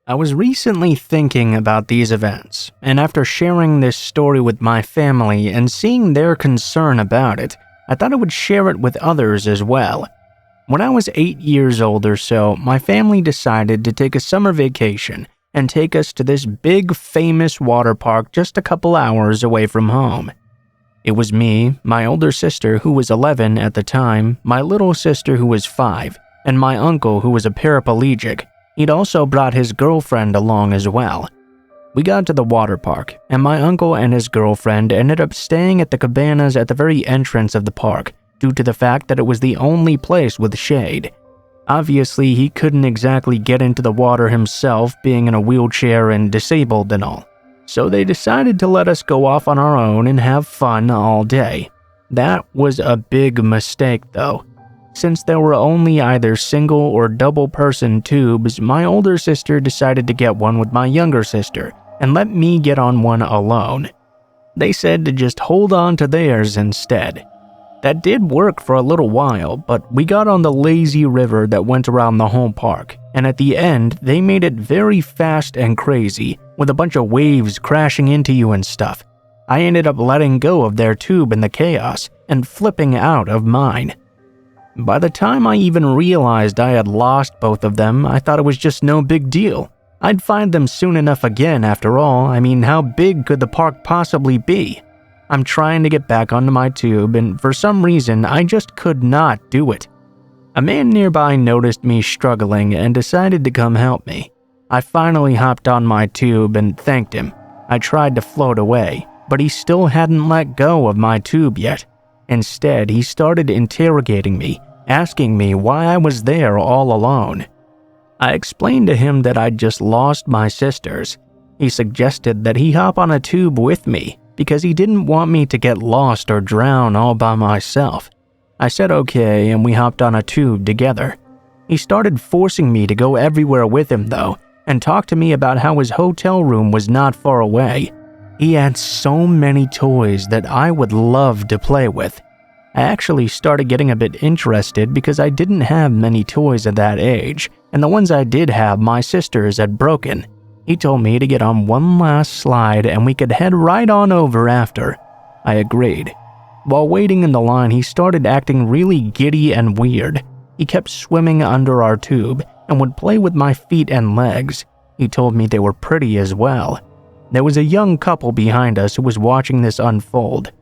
I was recently thinking about these events, and after sharing this story with my family and seeing their concern about it, I thought I would share it with others as well. When I was 8 years old or so, my family decided to take a summer vacation and take us to this big famous water park just a couple hours away from home. It was me, my older sister who was 11 at the time, my little sister who was 5, and my uncle who was a paraplegic. He'd also brought his girlfriend along as well. We got to the water park, and my uncle and his girlfriend ended up staying at the cabanas at the very entrance of the park due to the fact that it was the only place with shade. Obviously, he couldn't exactly get into the water himself, being in a wheelchair and disabled and all. So they decided to let us go off on our own and have fun all day. That was a big mistake though. Since there were only either single or double person tubes, my older sister decided to get one with my younger sister and let me get on one alone. They said to just hold on to theirs instead. That did work for a little while, but we got on the lazy river that went around the whole park, and at the end, they made it very fast and crazy, with a bunch of waves crashing into you and stuff. I ended up letting go of their tube in the chaos and flipping out of mine. By the time I even realized I had lost both of them, I thought it was just no big deal. I'd find them soon enough again after all. I mean, how big could the park possibly be? I'm trying to get back onto my tube, and for some reason, I just could not do it. A man nearby noticed me struggling and decided to come help me. I finally hopped on my tube and thanked him. I tried to float away, but he still hadn't let go of my tube yet. Instead, he started interrogating me, asking me why I was there all alone. I explained to him that I'd just lost my sisters. He suggested that he hop on a tube with me because he didn't want me to get lost or drown all by myself. I said okay, and we hopped on a tube together. He started forcing me to go everywhere with him though, and talked to me about how his hotel room was not far away. He had so many toys that I would love to play with. I actually started getting a bit interested because I didn't have many toys at that age, and the ones I did have my sisters had broken. He told me to get on one last slide and we could head right on over after. I agreed. While waiting in the line, he started acting really giddy and weird. He kept swimming under our tube and would play with my feet and legs. He told me they were pretty as well. There was a young couple behind us who was watching this unfold.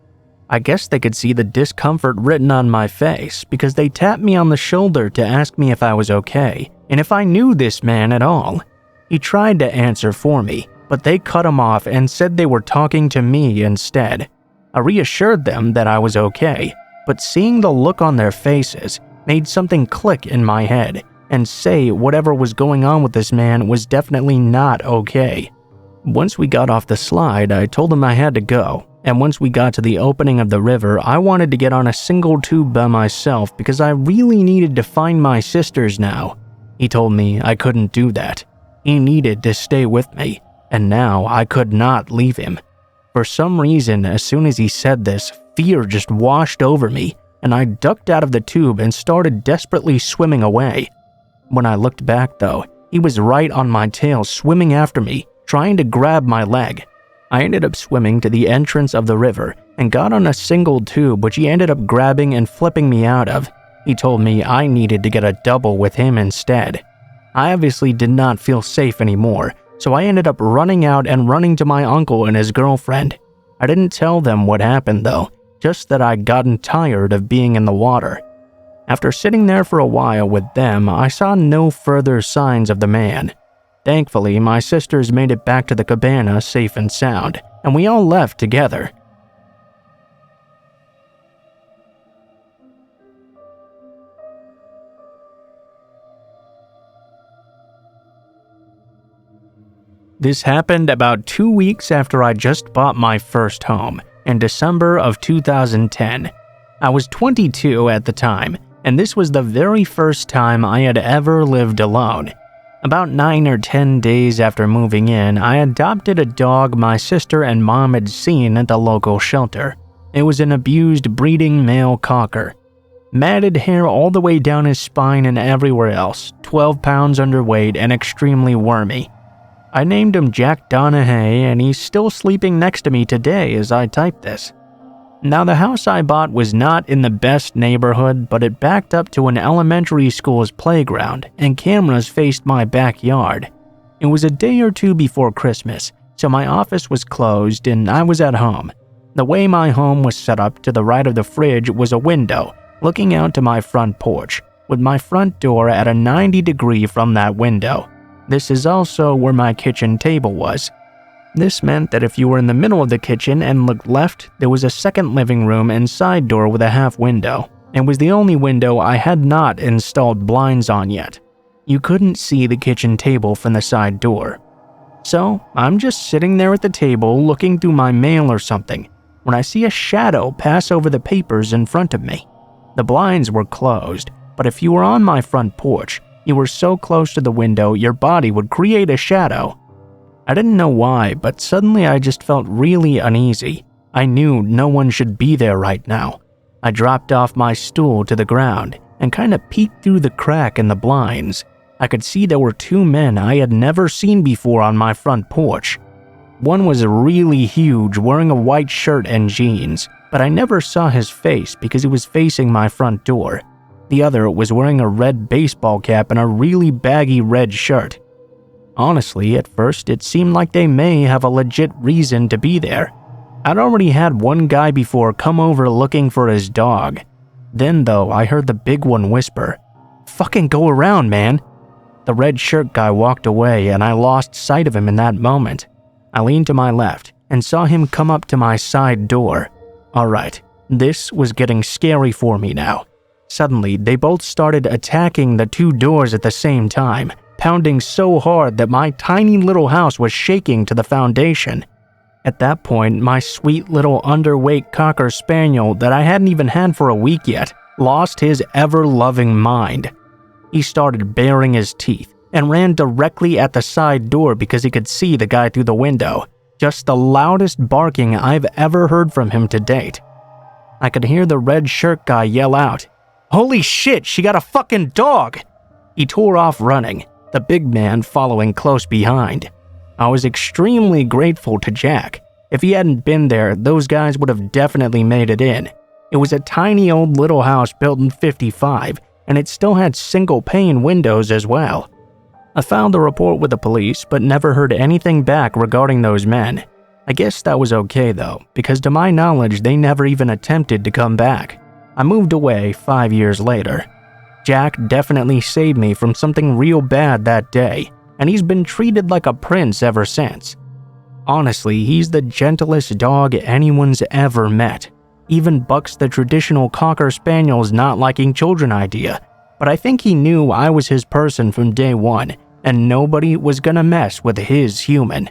I guess they could see the discomfort written on my face because they tapped me on the shoulder to ask me if I was okay and if I knew this man at all. He tried to answer for me, but they cut him off and said they were talking to me instead. I reassured them that I was okay, but seeing the look on their faces made something click in my head and say whatever was going on with this man was definitely not okay. Once we got off the slide, I told him I had to go, and once we got to the opening of the river, I wanted to get on a single tube by myself because I really needed to find my sisters now. He told me I couldn't do that. He needed to stay with me, and now I could not leave him. For some reason, as soon as he said this, fear just washed over me, and I ducked out of the tube and started desperately swimming away. When I looked back though, he was right on my tail swimming after me, trying to grab my leg. I ended up swimming to the entrance of the river and got on a single tube which he ended up grabbing and flipping me out of. He told me I needed to get a double with him instead. I obviously did not feel safe anymore, so I ended up running out and running to my uncle and his girlfriend. I didn't tell them what happened though, just that I'd gotten tired of being in the water. After sitting there for a while with them, I saw no further signs of the man. Thankfully, my sisters made it back to the cabana safe and sound, and we all left together. This happened about 2 weeks after I just bought my first home, in December of 2010. I was 22 at the time, and this was the very first time I had ever lived alone. About 9 or 10 days after moving in, I adopted a dog my sister and mom had seen at the local shelter. It was an abused breeding male cocker. Matted hair all the way down his spine and everywhere else, 12 pounds underweight and extremely wormy. I named him Jack Donahue, and he's still sleeping next to me today as I type this. Now, the house I bought was not in the best neighborhood, but it backed up to an elementary school's playground, and cameras faced my backyard. It was a day or two before Christmas, so my office was closed and I was at home. The way my home was set up, to the right of the fridge was a window looking out to my front porch, with my front door at a 90-degree from that window. This is also where my kitchen table was. This meant that if you were in the middle of the kitchen and looked left, there was a second living room and side door with a half window. It was the only window I had not installed blinds on yet. You couldn't see the kitchen table from the side door. So, I'm just sitting there at the table looking through my mail or something, when I see a shadow pass over the papers in front of me. The blinds were closed, but if you were on my front porch, you were so close to the window your body would create a shadow. I didn't know why, but suddenly I just felt really uneasy. I knew no one should be there right now. I dropped off my stool to the ground and kind of peeked through the crack in the blinds. I could see there were two men I had never seen before on my front porch. One was really huge, wearing a white shirt and jeans, but I never saw his face because he was facing my front door. The other was wearing a red baseball cap and a really baggy red shirt. Honestly, at first, it seemed like they may have a legit reason to be there. I'd already had one guy before come over looking for his dog. Then, though, I heard the big one whisper, "Fucking go around, man." The red shirt guy walked away and I lost sight of him in that moment. I leaned to my left and saw him come up to my side door. Alright, this was getting scary for me now. Suddenly, they both started attacking the two doors at the same time, pounding so hard that my tiny little house was shaking to the foundation. At that point, my sweet little underweight cocker spaniel that I hadn't even had for a week yet lost his ever-loving mind. He started baring his teeth and ran directly at the side door because he could see the guy through the window. Just the loudest barking I've ever heard from him to date. I could hear the red shirt guy yell out, "Holy shit, she got a fucking dog!" He tore off running, the big man following close behind. I was extremely grateful to Jack. If he hadn't been there, those guys would have definitely made it in. It was a tiny old little house built in '55, and it still had single-pane windows as well. I filed a report with the police, but never heard anything back regarding those men. I guess that was okay though, because to my knowledge they never even attempted to come back. I moved away 5 years later. Jack definitely saved me from something real bad that day, and he's been treated like a prince ever since. Honestly, he's the gentlest dog anyone's ever met. Even bucks the traditional Cocker Spaniel's not liking children idea, but I think he knew I was his person from day one, and nobody was gonna mess with his human.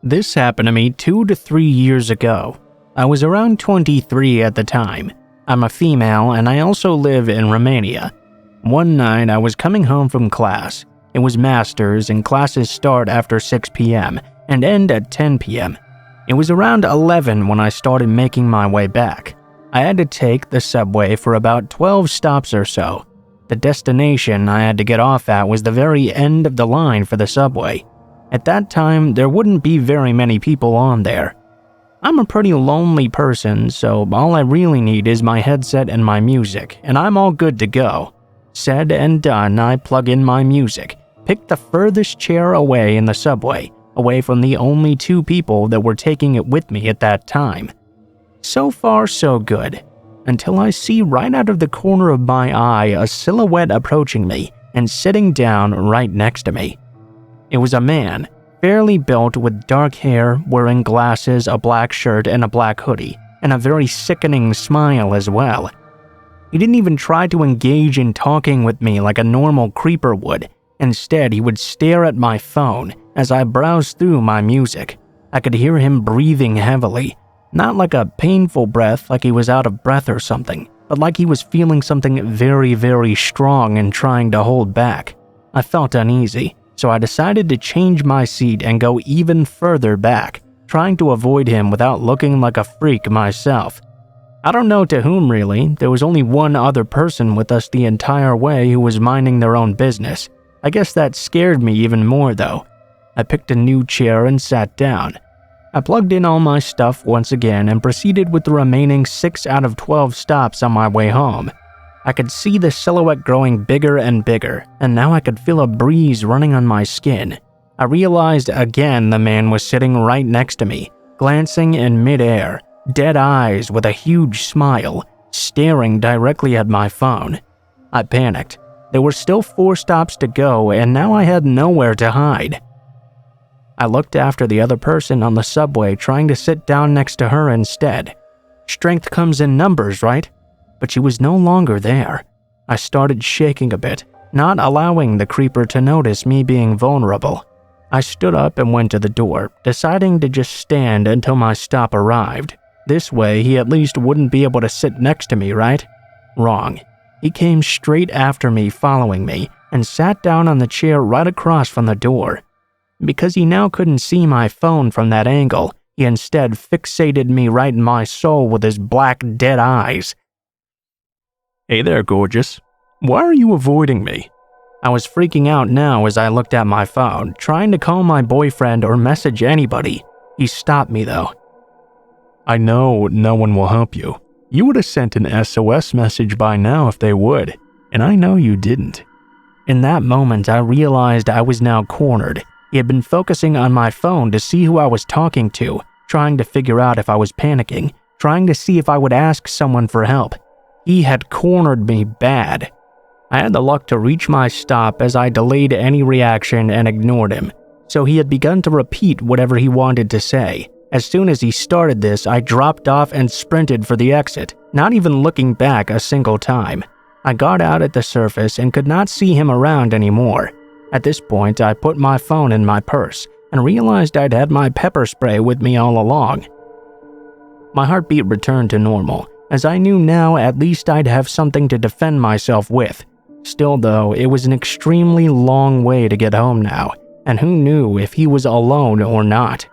This happened to me 2 to 3 years ago. I was around 23 at the time. I'm a female and I also live in Romania. One night I was coming home from class. It was masters and classes start after 6 p.m. and end at 10 p.m. It was around 11 when I started making my way back. I had to take the subway for about 12 stops or so. The destination I had to get off at was the very end of the line for the subway. At that time, there wouldn't be very many people on there. I'm a pretty lonely person, so all I really need is my headset and my music, and I'm all good to go. Said and done, I plug in my music, pick the furthest chair away in the subway, away from the only 2 people that were taking it with me at that time. So far, so good, until I see right out of the corner of my eye a silhouette approaching me and sitting down right next to me. It was a man, fairly built with dark hair, wearing glasses, a black shirt, and a black hoodie, and a very sickening smile as well. He didn't even try to engage in talking with me like a normal creeper would. Instead, he would stare at my phone as I browsed through my music. I could hear him breathing heavily, not like a painful breath like he was out of breath or something, but like he was feeling something very, very strong and trying to hold back. I felt uneasy, so I decided to change my seat and go even further back, trying to avoid him without looking like a freak myself. I don't know to whom really. There was only one other person with us the entire way who was minding their own business. I guess that scared me even more though. I picked a new chair and sat down. I plugged in all my stuff once again and proceeded with the remaining 6 out of 12 stops on my way home. I could see the silhouette growing bigger and bigger, and now I could feel a breeze running on my skin. I realized again the man was sitting right next to me, glancing in midair, dead eyes with a huge smile, staring directly at my phone. I panicked. There were still 4 stops to go, and now I had nowhere to hide. I looked after the other person on the subway, trying to sit down next to her instead. Strength comes in numbers, right? But she was no longer there. I started shaking a bit, not allowing the creeper to notice me being vulnerable. I stood up and went to the door, deciding to just stand until my stop arrived. This way, he at least wouldn't be able to sit next to me, right? Wrong. He came straight after me, following me, and sat down on the chair right across from the door. Because he now couldn't see my phone from that angle, he instead fixated me right in my soul with his black, dead eyes. Hey there, gorgeous. Why are you avoiding me? I was freaking out now as I looked at my phone, trying to call my boyfriend or message anybody. He stopped me though. I know no one will help you. You would have sent an SOS message by now if they would, and I know you didn't. In that moment, I realized I was now cornered. He had been focusing on my phone to see who I was talking to, trying to figure out if I was panicking, trying to see if I would ask someone for help. He had cornered me bad. I had the luck to reach my stop as I delayed any reaction and ignored him, so he had begun to repeat whatever he wanted to say. As soon as he started this, I dropped off and sprinted for the exit, not even looking back a single time. I got out at the surface and could not see him around anymore. At this point, I put my phone in my purse and realized I'd had my pepper spray with me all along. My heartbeat returned to normal, as I knew now at least I'd have something to defend myself with. Still though, it was an extremely long way to get home now, and who knew if he was alone or not.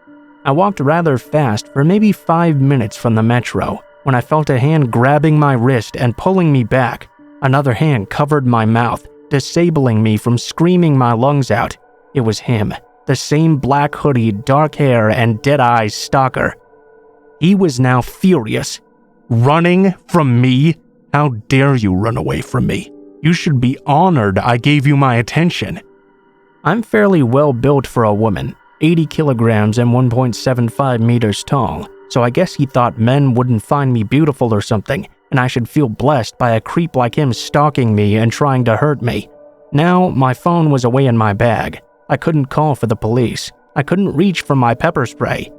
I walked rather fast for maybe 5 minutes from the metro when I felt a hand grabbing my wrist and pulling me back. Another hand covered my mouth, disabling me from screaming my lungs out. It was him, the same black hoodie, dark hair, and dead eyes stalker. He was now furious. Running from me? How dare you run away from me? You should be honored I gave you my attention. I'm fairly well built for a woman, 80 kilograms and 1.75 meters tall, so I guess he thought men wouldn't find me beautiful or something, and I should feel blessed by a creep like him stalking me and trying to hurt me. Now, my phone was away in my bag. I couldn't call for the police. I couldn't reach for my pepper spray.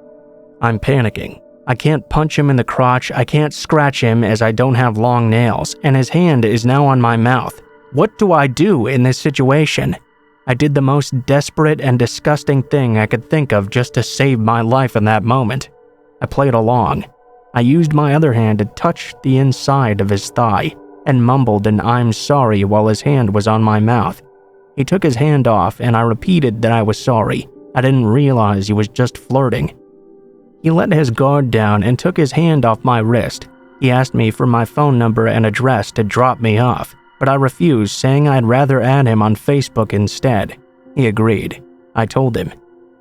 I'm panicking. I can't punch him in the crotch, I can't scratch him as I don't have long nails, and his hand is now on my mouth. What do I do in this situation? I did the most desperate and disgusting thing I could think of just to save my life in that moment. I played along. I used my other hand to touch the inside of his thigh and mumbled an "I'm sorry" while his hand was on my mouth. He took his hand off and I repeated that I was sorry. I didn't realize he was just flirting. He let his guard down and took his hand off my wrist. He asked me for my phone number and address to drop me off, but I refused, saying I'd rather add him on Facebook instead. He agreed. I told him.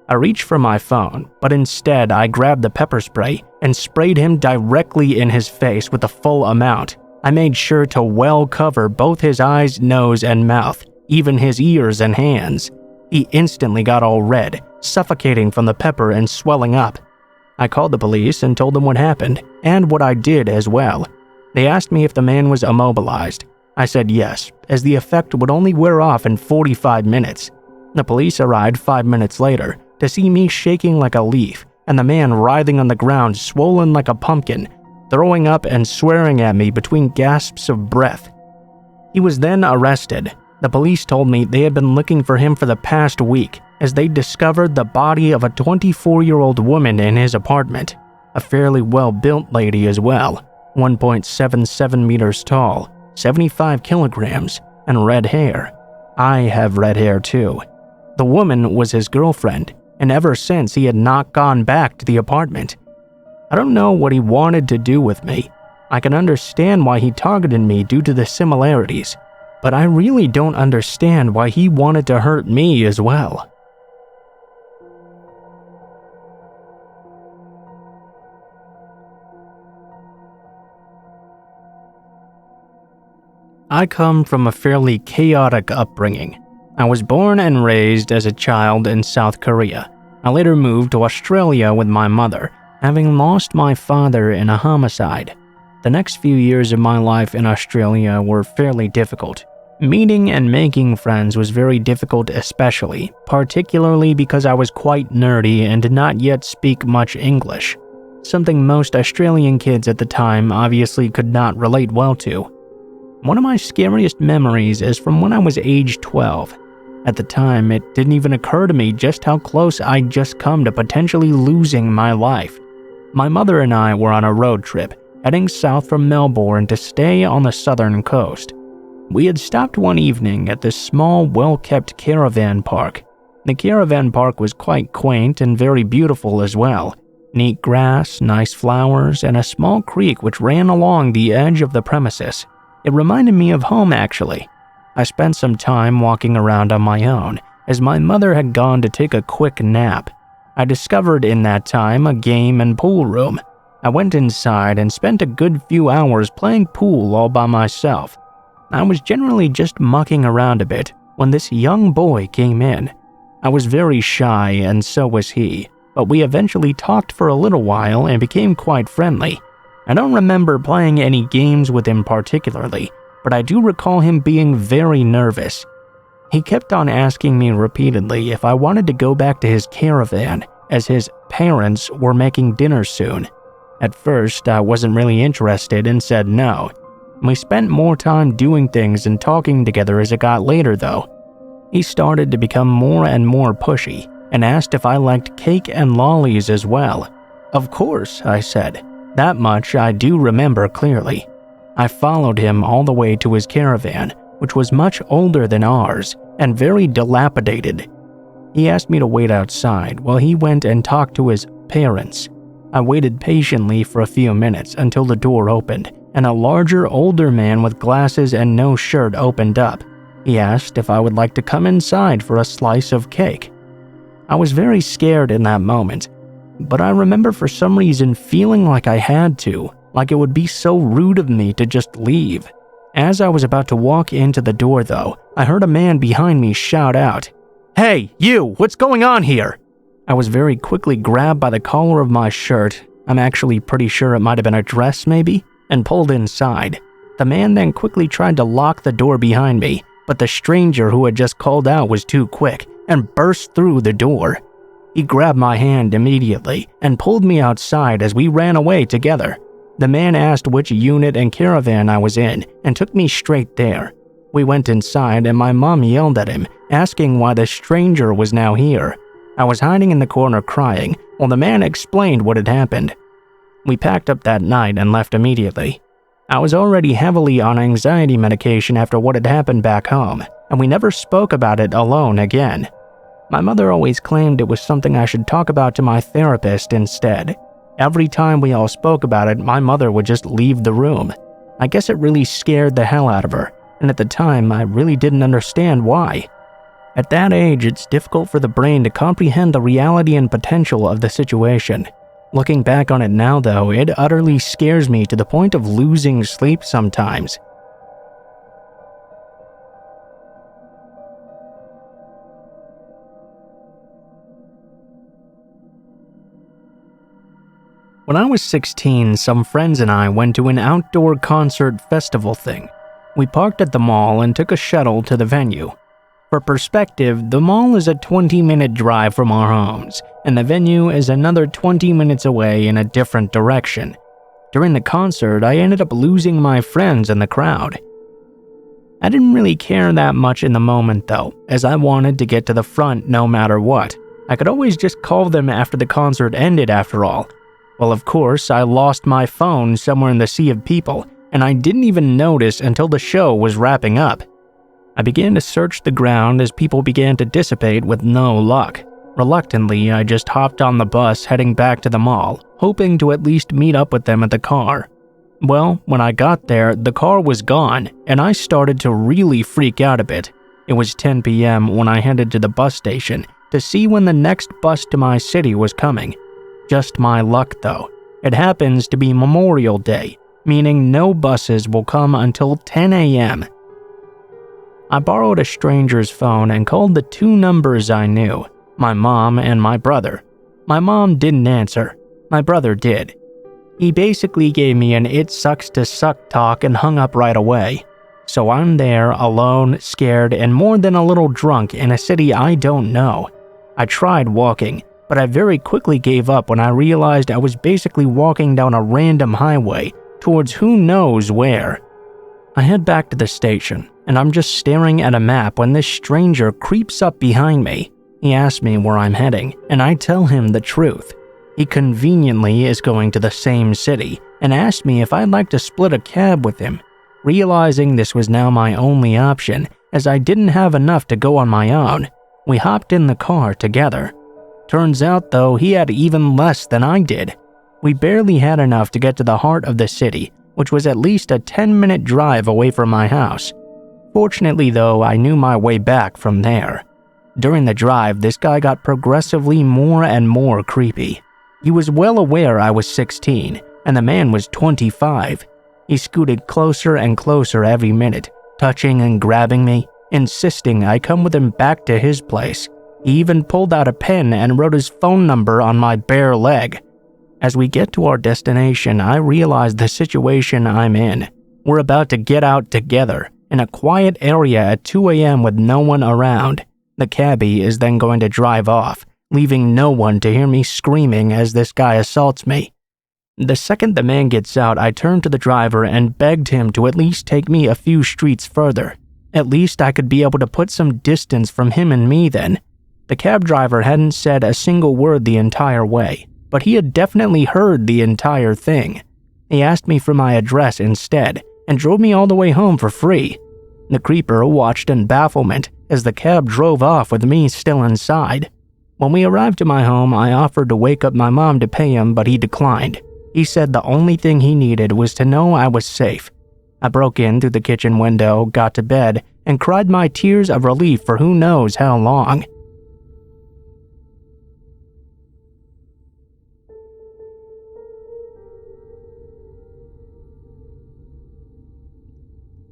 I reached for my phone, but instead I grabbed the pepper spray and sprayed him directly in his face with the full amount. I made sure to well cover both his eyes, nose, and mouth, even his ears and hands. He instantly got all red, suffocating from the pepper and swelling up. I called the police and told them what happened, and what I did as well. They asked me if the man was immobilized. I said yes, as the effect would only wear off in 45 minutes. The police arrived 5 minutes later to see me shaking like a leaf, and the man writhing on the ground swollen like a pumpkin, throwing up and swearing at me between gasps of breath. He was then arrested. The police told me they had been looking for him for the past week, as they discovered the body of a 24-year-old woman in his apartment, a fairly well-built lady as well, 1.77 meters tall, 75 kilograms, and red hair. I have red hair too. The woman was his girlfriend, and ever since he had not gone back to the apartment. I don't know what he wanted to do with me. I can understand why he targeted me due to the similarities, but I really don't understand why he wanted to hurt me as well. I come from a fairly chaotic upbringing. I was born and raised as a child in South Korea. I later moved to Australia with my mother, having lost my father in a homicide. The next few years of my life in Australia were fairly difficult. Meeting and making friends was very difficult, especially, particularly because I was quite nerdy and did not yet speak much English, something most Australian kids at the time obviously could not relate well to. One of my scariest memories is from when I was age 12. At the time, it didn't even occur to me just how close I'd just come to potentially losing my life. My mother and I were on a road trip, heading south from Melbourne to stay on the southern coast. We had stopped one evening at this small, well-kept caravan park. The caravan park was quite quaint and very beautiful as well. Neat grass, nice flowers, and a small creek which ran along the edge of the premises. It reminded me of home, actually. I spent some time walking around on my own, as my mother had gone to take a quick nap. I discovered in that time a game and pool room. I went inside and spent a good few hours playing pool all by myself. I was generally just mucking around a bit when this young boy came in. I was very shy and so was he, but we eventually talked for a little while and became quite friendly. I don't remember playing any games with him particularly, but I do recall him being very nervous. He kept on asking me repeatedly if I wanted to go back to his caravan, as his parents were making dinner soon. At first, I wasn't really interested and said no. We spent more time doing things and talking together as it got later though. He started to become more and more pushy and asked if I liked cake and lollies as well. Of course, I said. That much I do remember clearly. I followed him all the way to his caravan, which was much older than ours and very dilapidated. He asked me to wait outside while he went and talked to his parents. I waited patiently for a few minutes until the door opened and a larger, older man with glasses and no shirt opened up. He asked if I would like to come inside for a slice of cake. I was very scared in that moment, but I remember for some reason feeling like I had to, like it would be so rude of me to just leave. As I was about to walk into the door though, I heard a man behind me shout out, "Hey, you, what's going on here?" I was very quickly grabbed by the collar of my shirt, I'm actually pretty sure it might have been a dress maybe, and pulled inside. The man then quickly tried to lock the door behind me, but the stranger who had just called out was too quick and burst through the door. He grabbed my hand immediately and pulled me outside as we ran away together. The man asked which unit and caravan I was in and took me straight there. We went inside and my mom yelled at him, asking why the stranger was now here. I was hiding in the corner crying while the man explained what had happened. We packed up that night and left immediately. I was already heavily on anxiety medication after what had happened back home, and we never spoke about it alone again. My mother always claimed it was something I should talk about to my therapist instead. Every time we all spoke about it, my mother would just leave the room. I guess it really scared the hell out of her, and at the time, I really didn't understand why. At that age, it's difficult for the brain to comprehend the reality and potential of the situation. Looking back on it now though, it utterly scares me to the point of losing sleep sometimes. When I was 16, some friends and I went to an outdoor concert festival thing. We parked at the mall and took a shuttle to the venue. For perspective, the mall is a 20-minute drive from our homes, and the venue is another 20 minutes away in a different direction. During the concert, I ended up losing my friends in the crowd. I didn't really care that much in the moment though, as I wanted to get to the front no matter what. I could always just call them after the concert ended after all. Well, of course, I lost my phone somewhere in the sea of people, and I didn't even notice until the show was wrapping up. I began to search the ground as people began to dissipate with no luck. Reluctantly, I just hopped on the bus heading back to the mall, hoping to at least meet up with them at the car. Well, when I got there, the car was gone, and I started to really freak out a bit. It was 10 p.m. when I headed to the bus station to see when the next bus to my city was coming. Just my luck though. It happens to be Memorial Day, meaning no buses will come until 10 a.m. I borrowed a stranger's phone and called the two numbers I knew, my mom and my brother. My mom didn't answer. My brother did. He basically gave me an "it sucks to suck" talk and hung up right away. So I'm there, alone, scared, and more than a little drunk in a city I don't know. I tried walking, but I very quickly gave up when I realized I was basically walking down a random highway towards who knows where. I head back to the station, and I'm just staring at a map when this stranger creeps up behind me. He asks me where I'm heading, and I tell him the truth. He conveniently is going to the same city and asked me if I'd like to split a cab with him. Realizing this was now my only option, as I didn't have enough to go on my own, we hopped in the car together. Turns out though, he had even less than I did. We barely had enough to get to the heart of the city, which was at least a 10-minute drive away from my house. Fortunately though, I knew my way back from there. During the drive, this guy got progressively more and more creepy. He was well aware I was 16, and the man was 25. He scooted closer and closer every minute, touching and grabbing me, insisting I come with him back to his place. He even pulled out a pen and wrote his phone number on my bare leg. As we get to our destination, I realize the situation I'm in. We're about to get out together, in a quiet area at 2 a.m. with no one around. The cabbie is then going to drive off, leaving no one to hear me screaming as this guy assaults me. The second the man gets out, I turned to the driver and begged him to at least take me a few streets further. At least I could be able to put some distance from him and me then. The cab driver hadn't said a single word the entire way, but he had definitely heard the entire thing. He asked me for my address instead and drove me all the way home for free. The creeper watched in bafflement as the cab drove off with me still inside. When we arrived to my home, I offered to wake up my mom to pay him, but he declined. He said the only thing he needed was to know I was safe. I broke in through the kitchen window, got to bed, and cried my tears of relief for who knows how long.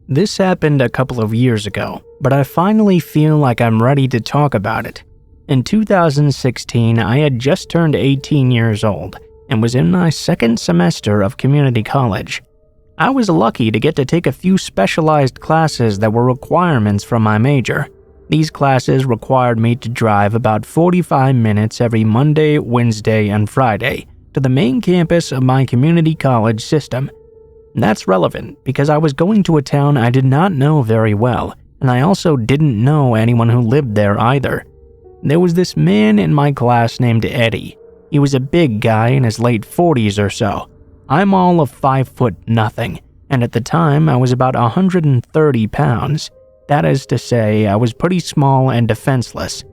This happened a couple of years ago, but I finally feel like I'm ready to talk about it. In 2016, I had just turned 18 years old and was in my second semester of community college. I was lucky to get to take a few specialized classes that were requirements from my major. These classes required me to drive about 45 minutes every Monday, Wednesday, and Friday to the main campus of my community college system. That's relevant because I was going to a town I did not know very well, and I also didn't know anyone who lived there either. There was this man in my class named Eddie. He was a big guy in his late 40s or so. I'm all of 5'0", and at the time I was about 130 pounds. That is to say, I was pretty small and defenseless.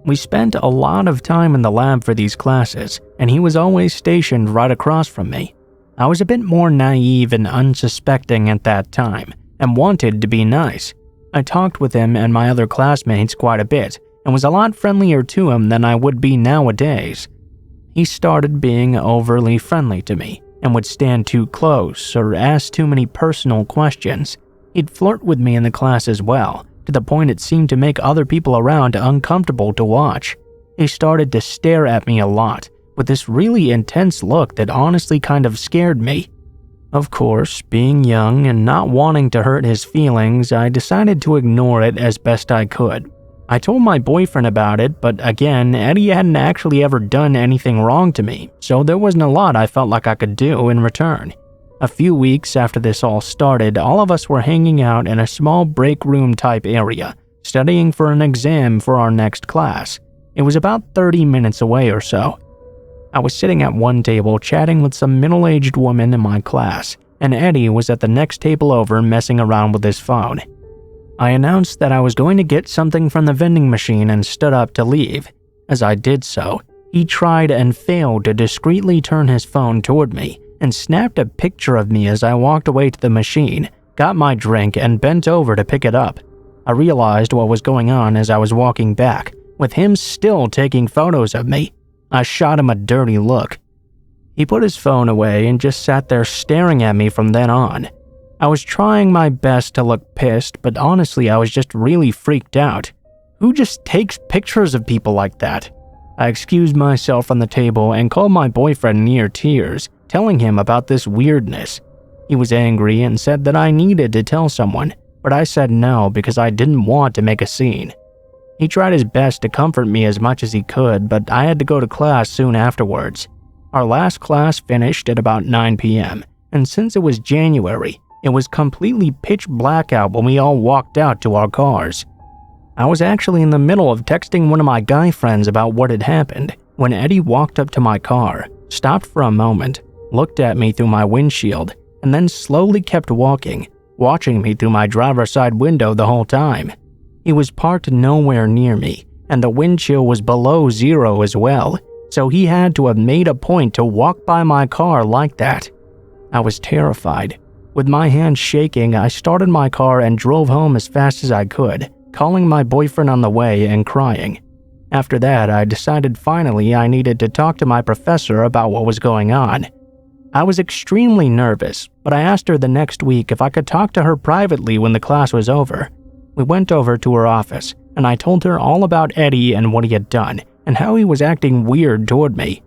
We spent a lot of time in the lab for these classes, and he was always stationed right across from me. I was a bit more naive and unsuspecting at that time, and wanted to be nice. I talked with him and my other classmates quite a bit, and was a lot friendlier to him than I would be nowadays. He started being overly friendly to me, and would stand too close or ask too many personal questions. He'd flirt with me in the class as well, to the point it seemed to make other people around uncomfortable to watch. He started to stare at me a lot, with this really intense look that honestly kind of scared me. Of course, being young and not wanting to hurt his feelings, I decided to ignore it as best I could. I told my boyfriend about it, but again, Eddie hadn't actually ever done anything wrong to me, so there wasn't a lot I felt like I could do in return. A few weeks after this all started, all of us were hanging out in a small break room type area, studying for an exam for our next class. It was about 30 minutes away or so. I was sitting at one table chatting with some middle-aged woman in my class, and Eddie was at the next table over messing around with his phone. I announced that I was going to get something from the vending machine and stood up to leave. As I did so, he tried and failed to discreetly turn his phone toward me and snapped a picture of me as I walked away to the machine, got my drink, and bent over to pick it up. I realized what was going on as I was walking back, with him still taking photos of me. I shot him a dirty look. He put his phone away and just sat there staring at me from then on. I was trying my best to look pissed, but honestly I was just really freaked out. Who just takes pictures of people like that? I excused myself from the table and called my boyfriend near tears, telling him about this weirdness. He was angry and said that I needed to tell someone, but I said no because I didn't want to make a scene. He tried his best to comfort me as much as he could, but I had to go to class soon afterwards. Our last class finished at about 9 p.m., and since it was January, it was completely pitch black out when we all walked out to our cars. I was actually in the middle of texting one of my guy friends about what had happened when Eddie walked up to my car, stopped for a moment, looked at me through my windshield, and then slowly kept walking, watching me through my driver's side window the whole time. He was parked nowhere near me, and the wind chill was below zero as well, so he had to have made a point to walk by my car like that. I was terrified. With my hands shaking, I started my car and drove home as fast as I could, calling my boyfriend on the way and crying. After that, I decided finally I needed to talk to my professor about what was going on. I was extremely nervous, but I asked her the next week if I could talk to her privately when the class was over. We went over to her office, and I told her all about Eddie and what he had done, and how he was acting weird toward me.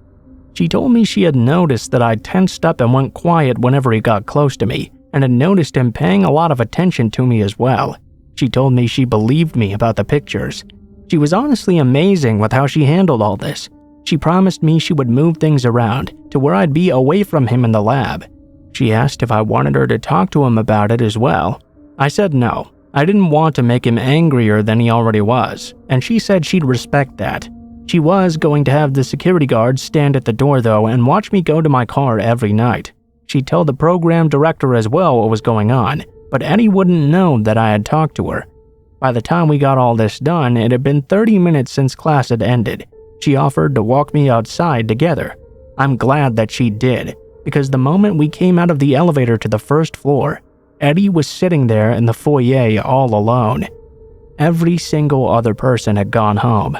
She told me she had noticed that I tensed up and went quiet whenever he got close to me, and had noticed him paying a lot of attention to me as well. She told me she believed me about the pictures. She was honestly amazing with how she handled all this. She promised me she would move things around to where I'd be away from him in the lab. She asked if I wanted her to talk to him about it as well. I said no. I didn't want to make him angrier than he already was, and she said she'd respect that. She was going to have the security guard stand at the door though and watch me go to my car every night. She'd tell the program director as well what was going on, but Eddie wouldn't know that I had talked to her. By the time we got all this done, it had been 30 minutes since class had ended. She offered to walk me outside together. I'm glad that she did, because the moment we came out of the elevator to the first floor, Eddie was sitting there in the foyer all alone. Every single other person had gone home.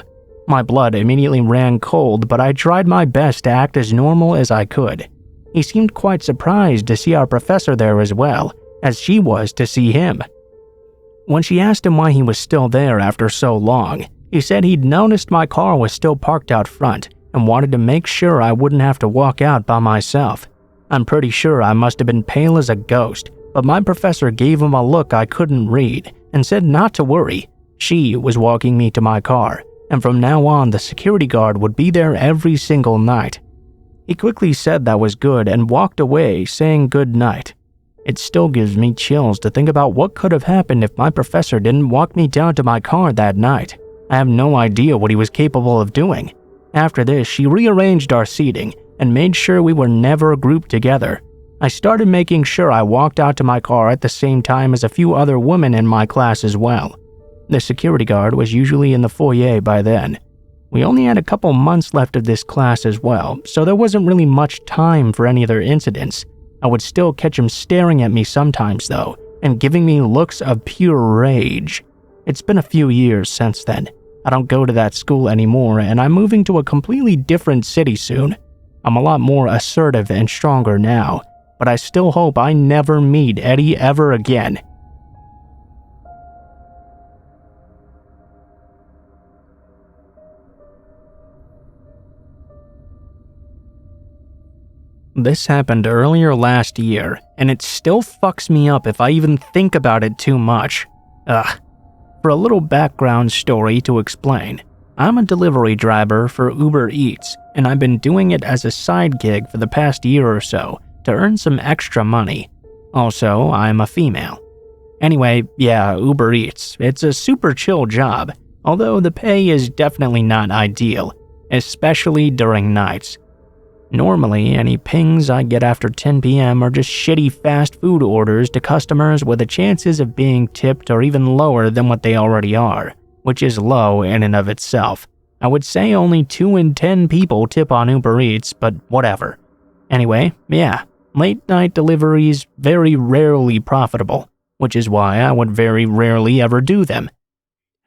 My blood immediately ran cold, but I tried my best to act as normal as I could. He seemed quite surprised to see our professor there as well, as she was to see him. When she asked him why he was still there after so long, he said he'd noticed my car was still parked out front and wanted to make sure I wouldn't have to walk out by myself. I'm pretty sure I must have been pale as a ghost, but my professor gave him a look I couldn't read and said not to worry. She was walking me to my car, and from now on the security guard would be there every single night. He quickly said that was good and walked away saying good night. It still gives me chills to think about what could have happened if my professor didn't walk me down to my car that night. I have no idea what he was capable of doing. After this, she rearranged our seating and made sure we were never grouped together. I started making sure I walked out to my car at the same time as a few other women in my class as well. The security guard was usually in the foyer by then. We only had a couple months left of this class as well, so there wasn't really much time for any other incidents. I would still catch him staring at me sometimes though, and giving me looks of pure rage. It's been a few years since then. I don't go to that school anymore, and I'm moving to a completely different city soon. I'm a lot more assertive and stronger now, but I still hope I never meet Eddie ever again. This happened earlier last year, and it still fucks me up if I even think about it too much. Ugh. For a little background story to explain, I'm a delivery driver for Uber Eats, and I've been doing it as a side gig for the past year or so to earn some extra money. Also, I'm a female. Anyway, yeah, Uber Eats. It's a super chill job, although the pay is definitely not ideal, especially during nights. Normally, any pings I get after 10 p.m. are just shitty fast food orders to customers where the chances of being tipped are even lower than what they already are, which is low in and of itself. I would say only 2 in 10 people tip on Uber Eats, but whatever. Anyway, yeah, Late night deliveries very rarely profitable, which is why I would very rarely ever do them.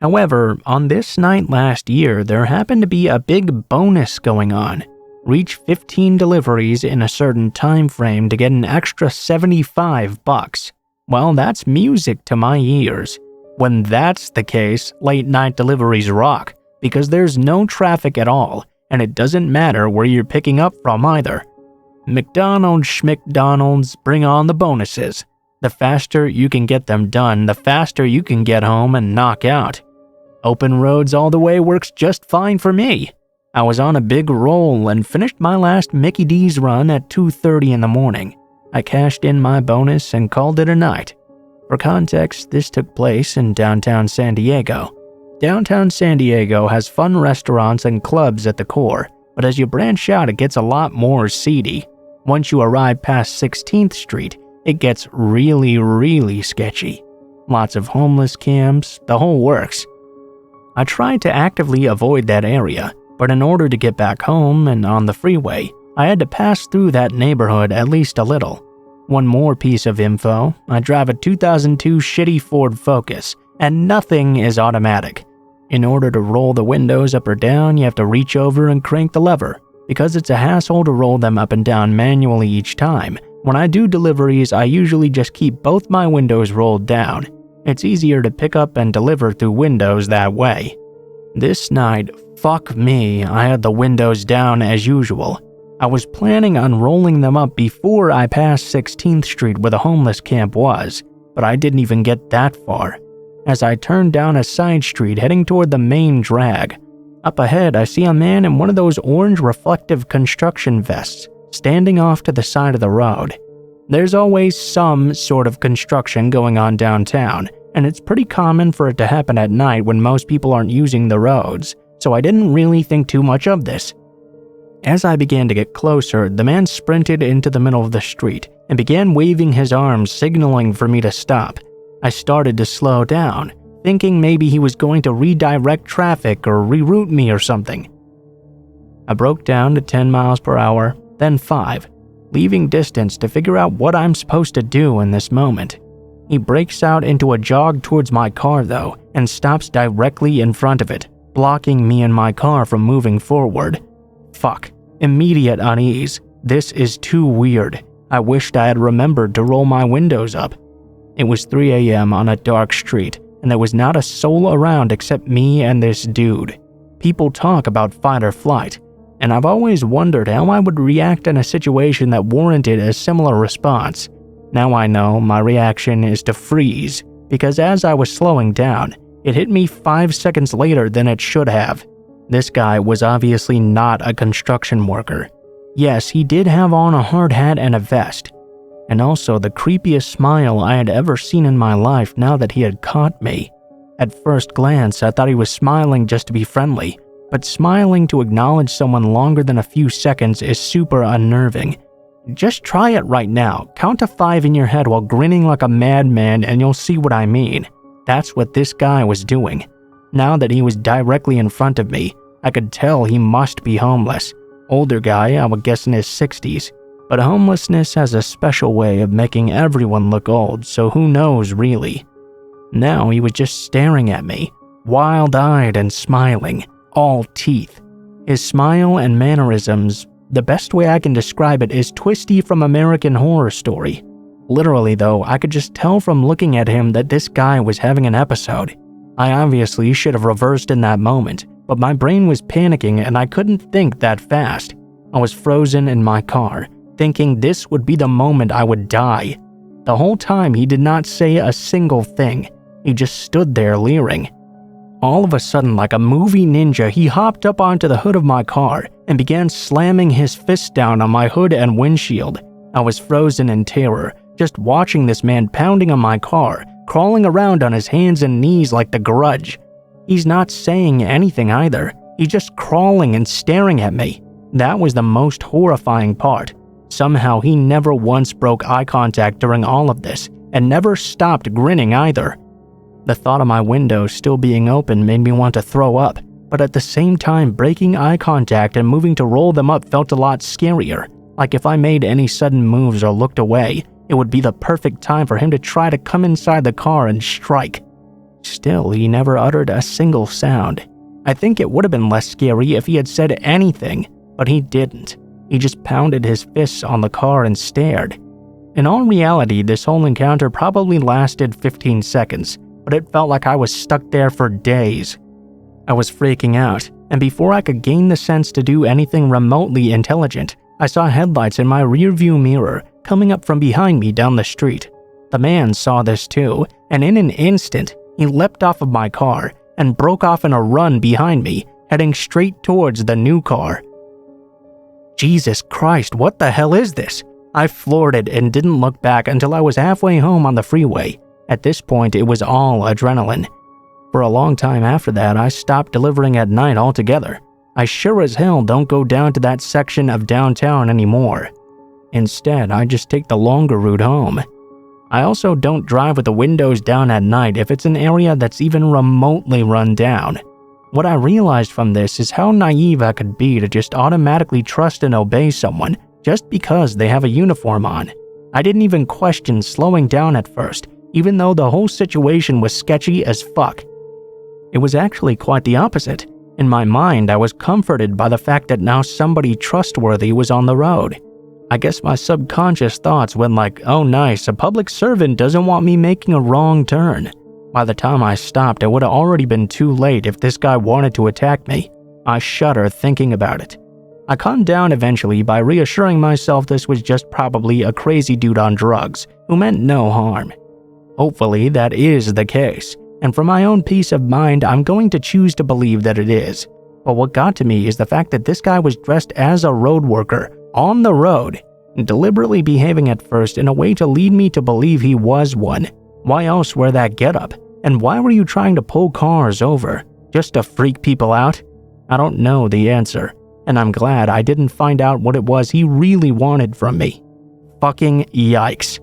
However, on this night last year, there happened to be a big bonus going on. Reach 15 deliveries in a certain time frame to get an extra $75. Well, that's music to my ears. When that's the case, late night deliveries rock, because there's no traffic at all, and it doesn't matter where you're picking up from either. McDonald's schmickdonalds, bring on the bonuses. The faster you can get them done, the faster you can get home and knock out. Open roads all the way works just fine for me. I was on a big roll and finished my last Mickey D's run at 2:30 in the morning. I cashed in my bonus and called it a night. For context, this took place in downtown San Diego. Downtown San Diego has fun restaurants and clubs at the core, but as you branch out, it gets a lot more seedy. Once you arrive past 16th Street, it gets really sketchy. Lots of homeless camps, the whole works. I tried to actively avoid that area, but in order to get back home and on the freeway, I had to pass through that neighborhood at least a little. One more piece of info, I drive a 2002 shitty Ford Focus, and nothing is automatic. In order to roll the windows up or down, you have to reach over and crank the lever. Because it's a hassle to roll them up and down manually each time, when I do deliveries, I usually just keep both my windows rolled down. It's easier to pick up and deliver through windows that way. This night, fuck me, I had the windows down as usual. I was planning on rolling them up before I passed 16th Street where the homeless camp was, but I didn't even get that far. As I turned down a side street heading toward the main drag, up ahead I see a man in one of those orange reflective construction vests, standing off to the side of the road. There's always some sort of construction going on downtown, and it's pretty common for it to happen at night when most people aren't using the roads, so I didn't really think too much of this. As I began to get closer, the man sprinted into the middle of the street and began waving his arms, signaling for me to stop. I started to slow down, thinking maybe he was going to redirect traffic or reroute me or something. I broke down to 10 miles per hour, then 5, leaving distance to figure out what I'm supposed to do in this moment. He breaks out into a jog towards my car though, and stops directly in front of it, blocking me and my car from moving forward. Fuck. Immediate unease. This is too weird. I wished I had remembered to roll my windows up. It was 3 a.m. on a dark street, and there was not a soul around except me and this dude. People talk about fight or flight, and I've always wondered how I would react in a situation that warranted a similar response. Now I know my reaction is to freeze, because as I was slowing down, it hit me 5 seconds later than it should have. This guy was obviously not a construction worker. Yes, he did have on a hard hat and a vest, and also the creepiest smile I had ever seen in my life now that he had caught me. At first glance, I thought he was smiling just to be friendly, but smiling to acknowledge someone longer than a few seconds is super unnerving. Just try it right now. Count to 5 in your head while grinning like a madman and you'll see what I mean. That's what this guy was doing. Now that he was directly in front of me, I could tell he must be homeless. Older guy, I would guess in his 60s. But homelessness has a special way of making everyone look old, so who knows really. Now he was just staring at me, wild-eyed and smiling, all teeth. His smile and mannerisms, the best way I can describe it is Twisty from American Horror Story. Literally though, I could just tell from looking at him that this guy was having an episode. I obviously should have reversed in that moment, but my brain was panicking and I couldn't think that fast. I was frozen in my car, thinking this would be the moment I would die. The whole time he did not say a single thing. He just stood there leering. All of a sudden, like a movie ninja, he hopped up onto the hood of my car and began slamming his fist down on my hood and windshield. I was frozen in terror, just watching this man pounding on my car, crawling around on his hands and knees like the Grudge. He's not saying anything either. He's just crawling and staring at me. That was the most horrifying part. Somehow he never once broke eye contact during all of this, and never stopped grinning either. The thought of my window still being open made me want to throw up, but at the same time breaking eye contact and moving to roll them up felt a lot scarier. Like if I made any sudden moves or looked away, it would be the perfect time for him to try to come inside the car and strike. Still, he never uttered a single sound. I think it would have been less scary if he had said anything, but he didn't. He just pounded his fists on the car and stared. In all reality, this whole encounter probably lasted 15 seconds, but it felt like I was stuck there for days. I was freaking out, and before I could gain the sense to do anything remotely intelligent, I saw headlights in my rearview mirror coming up from behind me down the street. The man saw this too, and in an instant, he leapt off of my car and broke off in a run behind me, heading straight towards the new car. Jesus Christ, what the hell is this? I floored it and didn't look back until I was halfway home on the freeway. At this point, it was all adrenaline. For a long time after that, I stopped delivering at night altogether. I sure as hell don't go down to that section of downtown anymore. Instead, I just take the longer route home. I also don't drive with the windows down at night if it's an area that's even remotely run down. What I realized from this is how naive I could be to just automatically trust and obey someone just because they have a uniform on. I didn't even question slowing down at first, even though the whole situation was sketchy as fuck. It was actually quite the opposite. In my mind, I was comforted by the fact that now somebody trustworthy was on the road. I guess my subconscious thoughts went like, oh nice, a public servant doesn't want me making a wrong turn. By the time I stopped, it would have already been too late if this guy wanted to attack me. I shudder thinking about it. I calmed down eventually by reassuring myself this was just probably a crazy dude on drugs who meant no harm. Hopefully that is the case, and for my own peace of mind, I'm going to choose to believe that it is. But what got to me is the fact that this guy was dressed as a road worker on the road, deliberately behaving at first in a way to lead me to believe he was one. Why else wear that getup? And why were you trying to pull cars over? Just to freak people out? I don't know the answer, and I'm glad I didn't find out what it was he really wanted from me. Fucking yikes.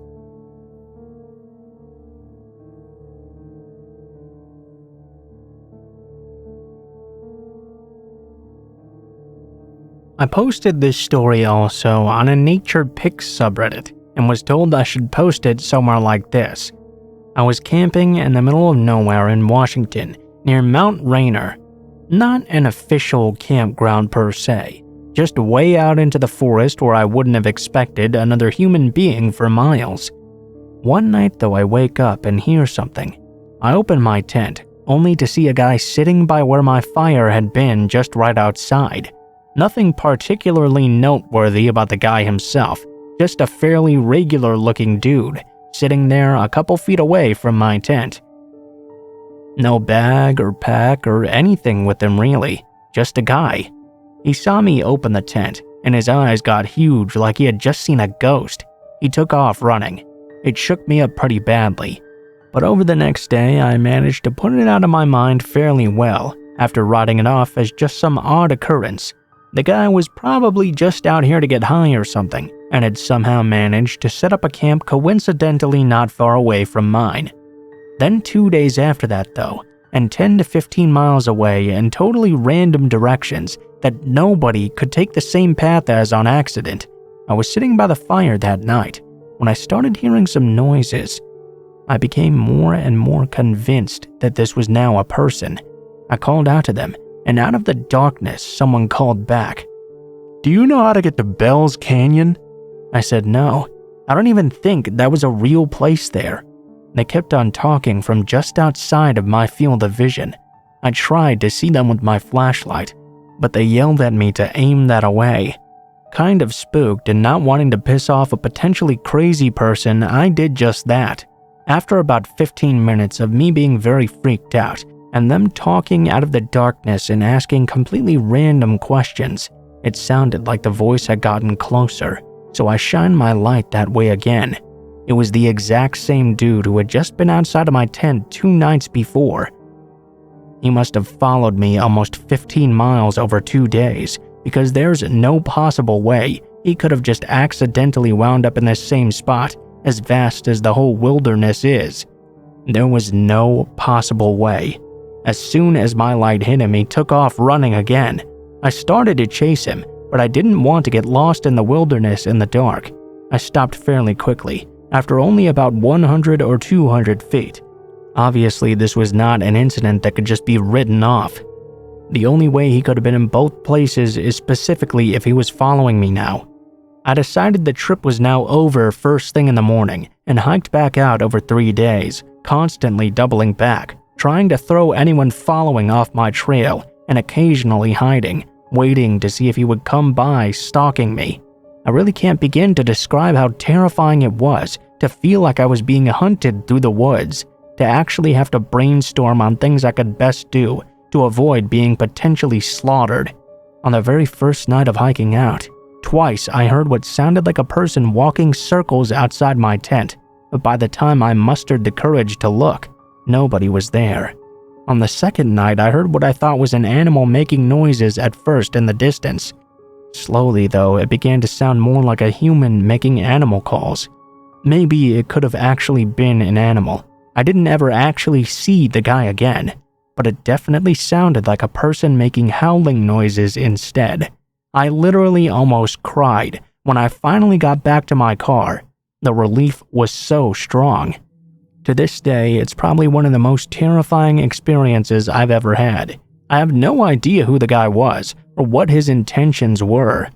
I posted this story also on a Nature Pics subreddit and was told I should post it somewhere like this. I was camping in the middle of nowhere in Washington near Mount Rainier. Not an official campground per se, just way out into the forest where I wouldn't have expected another human being for miles. One night though, I wake up and hear something. I open my tent, only to see a guy sitting by where my fire had been just right outside. Nothing particularly noteworthy about the guy himself, just a fairly regular-looking dude, sitting there a couple feet away from my tent. No bag or pack or anything with him really, just a guy. He saw me open the tent, and his eyes got huge like he had just seen a ghost. He took off running. It shook me up pretty badly. But over the next day, I managed to put it out of my mind fairly well, after writing it off as just some odd occurrence. The guy was probably just out here to get high or something, and had somehow managed to set up a camp coincidentally not far away from mine. Then 2 days after that though, and 10 to 15 miles away in totally random directions that nobody could take the same path as on accident, I was sitting by the fire that night when I started hearing some noises. I became more and more convinced that this was now a person. I called out to them, and out of the darkness, someone called back. Do you know how to get to Bell's Canyon? I said no. I don't even think that was a real place there. They kept on talking from just outside of my field of vision. I tried to see them with my flashlight, but they yelled at me to aim that away. Kind of spooked and not wanting to piss off a potentially crazy person, I did just that. After about 15 minutes of me being very freaked out, and them talking out of the darkness and asking completely random questions, it sounded like the voice had gotten closer, so I shined my light that way again. It was the exact same dude who had just been outside of my tent 2 nights before. He must have followed me almost 15 miles over 2 days, because there's no possible way he could have just accidentally wound up in this same spot, as vast as the whole wilderness is. There was no possible way. As soon as my light hit him, he took off running again. I started to chase him, but I didn't want to get lost in the wilderness in the dark. I stopped fairly quickly, after only about 100 or 200 feet. Obviously, this was not an incident that could just be written off. The only way he could have been in both places is specifically if he was following me now. I decided the trip was now over first thing in the morning and hiked back out over 3 days, constantly doubling back, trying to throw anyone following off my trail and occasionally hiding, waiting to see if he would come by stalking me. I really can't begin to describe how terrifying it was to feel like I was being hunted through the woods, to actually have to brainstorm on things I could best do to avoid being potentially slaughtered. On the very first night of hiking out, twice I heard what sounded like a person walking circles outside my tent, but by the time I mustered the courage to look, nobody was there. On the second night, I heard what I thought was an animal making noises at first in the distance. Slowly, though, it began to sound more like a human making animal calls. Maybe it could have actually been an animal. I didn't ever actually see the guy again, but it definitely sounded like a person making howling noises instead. I literally almost cried when I finally got back to my car. The relief was so strong. To this day, it's probably one of the most terrifying experiences I've ever had. I have no idea who the guy was or what his intentions were.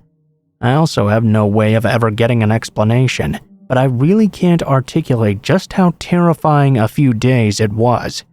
I also have no way of ever getting an explanation, but I really can't articulate just how terrifying a few days it was.